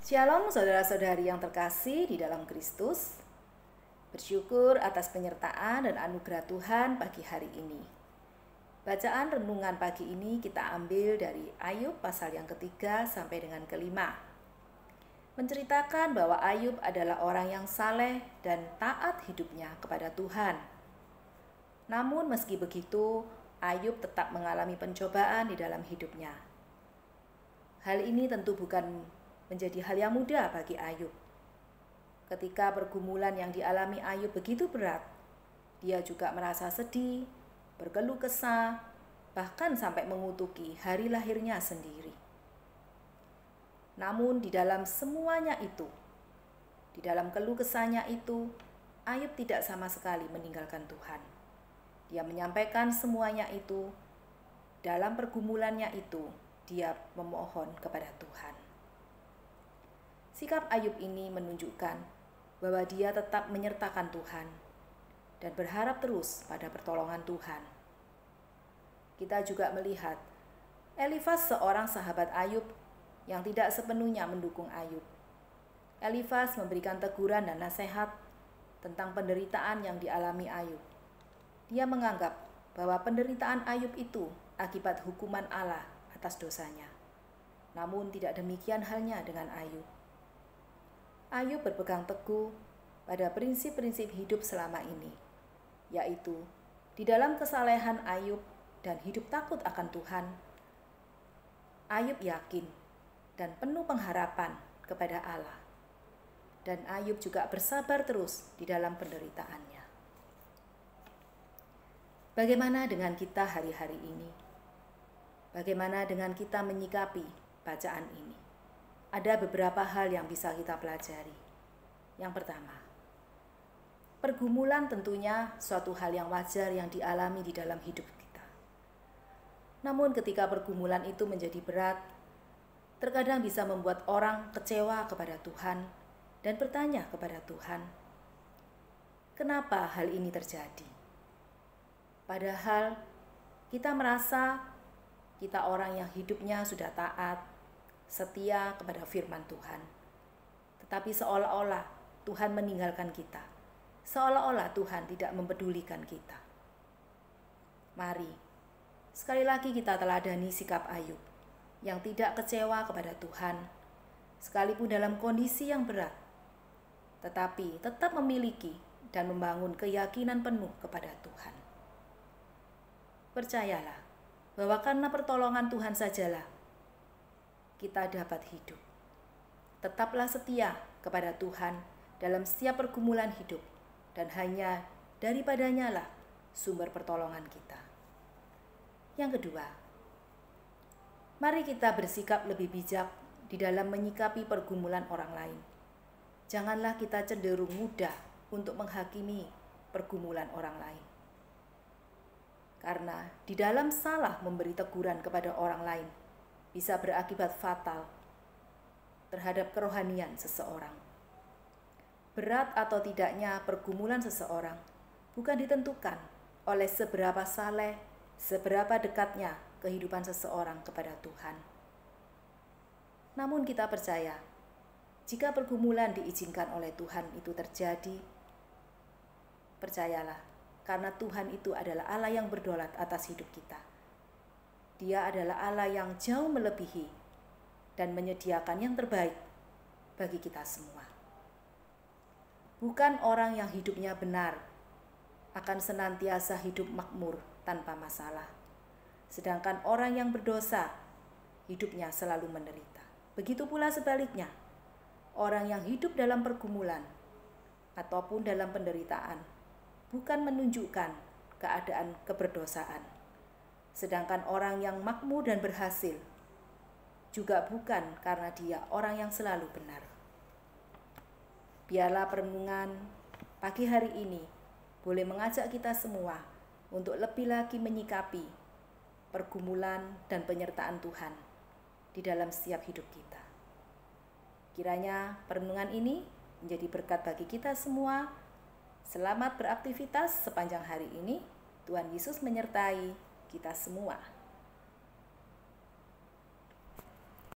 Shalom saudara-saudari yang terkasih di dalam Kristus. Bersyukur atas penyertaan dan anugerah Tuhan pagi hari ini. Bacaan renungan pagi ini kita ambil dari Ayub pasal yang ketiga sampai dengan kelima. Menceritakan bahwa Ayub adalah orang yang saleh dan taat hidupnya kepada Tuhan. Namun meski begitu, Ayub tetap mengalami pencobaan di dalam hidupnya. Hal ini tentu bukan menjadi hal yang mudah bagi Ayub. Ketika pergumulan yang dialami Ayub begitu berat, dia juga merasa sedih, berkeluh kesah, bahkan sampai mengutuki hari lahirnya sendiri. Namun di dalam semuanya itu, di dalam keluh kesahnya itu, Ayub tidak sama sekali meninggalkan Tuhan. Dia menyampaikan semuanya itu, dalam pergumulannya itu, dia memohon kepada Tuhan. Sikap Ayub ini menunjukkan bahwa dia tetap menyertakan Tuhan dan berharap terus pada pertolongan Tuhan. Kita juga melihat Elifas, seorang sahabat Ayub yang tidak sepenuhnya mendukung Ayub. Elifas memberikan teguran dan nasihat tentang penderitaan yang dialami Ayub. Dia menganggap bahwa penderitaan Ayub itu akibat hukuman Allah atas dosanya. Namun tidak demikian halnya dengan Ayub. Ayub berpegang teguh pada prinsip-prinsip hidup selama ini, yaitu di dalam kesalehan Ayub dan hidup takut akan Tuhan, Ayub yakin dan penuh pengharapan kepada Allah. Dan Ayub juga bersabar terus di dalam penderitaannya. Bagaimana dengan kita hari-hari ini? Bagaimana dengan kita menyikapi bacaan ini? Ada beberapa hal yang bisa kita pelajari. Yang pertama, pergumulan tentunya suatu hal yang wajar yang dialami di dalam hidup kita. Namun ketika pergumulan itu menjadi berat, terkadang bisa membuat orang kecewa kepada Tuhan dan bertanya kepada Tuhan, kenapa hal ini terjadi? Padahal kita merasa kita orang yang hidupnya sudah taat, setia kepada firman Tuhan. Tetapi seolah-olah Tuhan meninggalkan kita. Seolah-olah Tuhan tidak mempedulikan kita. Mari, sekali lagi kita teladani sikap Ayub yang tidak kecewa kepada Tuhan, sekalipun dalam kondisi yang berat, tetapi tetap memiliki dan membangun keyakinan penuh kepada Tuhan. Percayalah bahwa karena pertolongan Tuhan sajalah kita dapat hidup. Tetaplah setia kepada Tuhan dalam setiap pergumulan hidup, dan hanya daripadanya lah sumber pertolongan kita. Yang kedua, mari kita bersikap lebih bijak di dalam menyikapi pergumulan orang lain. Janganlah kita cenderung mudah untuk menghakimi pergumulan orang lain. Karena di dalam salah memberi teguran kepada orang lain bisa berakibat fatal terhadap kerohanian seseorang. Berat atau tidaknya pergumulan seseorang bukan ditentukan oleh seberapa saleh, seberapa dekatnya kehidupan seseorang kepada Tuhan. Namun kita percaya, jika pergumulan diizinkan oleh Tuhan itu terjadi, percayalah, karena Tuhan itu adalah Allah yang berdaulat atas hidup kita. Dia adalah Allah yang jauh melebihi dan menyediakan yang terbaik bagi kita semua. Bukan orang yang hidupnya benar akan senantiasa hidup makmur tanpa masalah. Sedangkan orang yang berdosa hidupnya selalu menderita. Begitu pula sebaliknya, orang yang hidup dalam pergumulan ataupun dalam penderitaan bukan menunjukkan keadaan keberdosaan. Sedangkan orang yang makmur dan berhasil juga bukan karena dia orang yang selalu benar. Biarlah perenungan pagi hari ini boleh mengajak kita semua untuk lebih lagi menyikapi pergumulan dan penyertaan Tuhan di dalam setiap hidup kita. Kiranya perenungan ini menjadi berkat bagi kita semua. Selamat beraktivitas sepanjang hari ini. Tuhan Yesus menyertai kita semua.